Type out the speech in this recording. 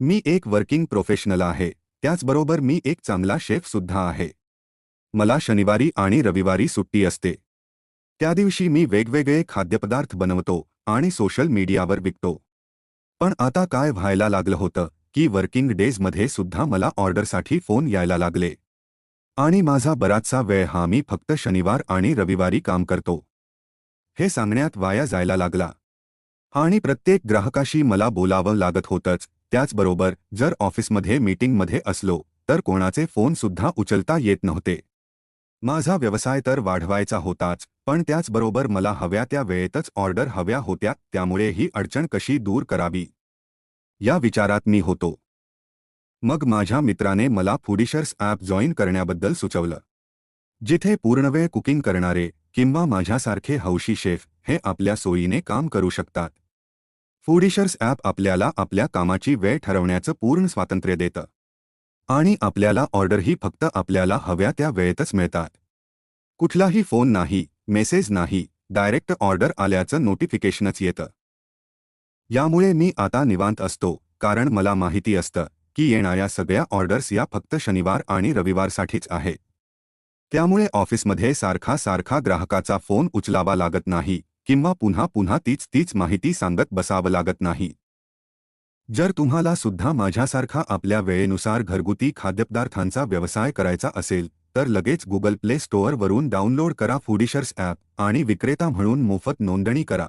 मी एक working professional आहे, त्याचबरोबर मी एक चांगला शेफ सुद्धा आहे. मला शनिवारी आणि रविवारी सुट्टी असते. त्या दिवशी मी वेगवेगळे खाद्यपदार्थ बनवतो आणि सोशल मीडियावर विकतो. पण आता काय व्हायला लागलं होतं की वर्किंग डेजमध्ये सुद्धा मला ऑर्डरसाठी फोन यायला लागले. आणि माझा बराचसा वेळ हा मी फक्त शनिवार आणि रविवारी काम करतो हे सांगण्यात वाया जायला लागला. आणि प्रत्येक ग्राहकाशी मला बोलावं लागत होतंच. त्याचबरोबर जर ऑफिसमध्ये मीटिंगमध्ये असलो तर कोणाचे फोन सुद्धा उचलता येत नव्हते. माझा व्यवसाय तर वाढवायचा होताच, पण त्याचबरोबर मला हव्या त्या वेळेतच ऑर्डर हव्या होत्या, त्यामुळे ही अडचण कशी दूर करावी या विचारात मी होतो. मग माझ्या मित्राने मला फूडिशर्स ॲप जॉईन करण्याबद्दल सुचवलं, जिथे पूर्णवेळ कुकिंग करणारे किंवा माझ्यासारखे हौशी शेफ हे आपल्या सोयीने काम करू शकतात. फूडिशर्स ॲप आपल्याला आपल्या कामाची वेळ ठरवण्याचं पूर्ण स्वातंत्र्य देतं. आणि आपल्याला ऑर्डरही फक्त आपल्याला हव्या त्या वेळेतच मिळतात. कुठलाही फोन नाही, मेसेज नाही, डायरेक्ट ऑर्डर आल्याचं नोटिफिकेशनच येतं. यामुळे मी आता निवांत असतो, कारण मला माहिती असतं की येणाऱ्या सगळ्या ऑर्डर्स या फक्त शनिवार आणि रविवारसाठीच आहेत. त्यामुळे ऑफिसमध्ये सारखा ग्राहकाचा फोन उचलावा लागत नाही किंवा पुन्हा पुन्हा तीच माहिती सांगत बसावं लागत नाही. जर तुम्हाला सुद्धा माझ्यासारखा आपल्या वेळेनुसार घरगुती खाद्यपदार्थांचा व्यवसाय करायचा असेल, तर लगेच गुगल प्ले स्टोअरवरून डाउनलोड करा फूडिशर्स ॲप आणि विक्रेता म्हणून मोफत नोंदणी करा.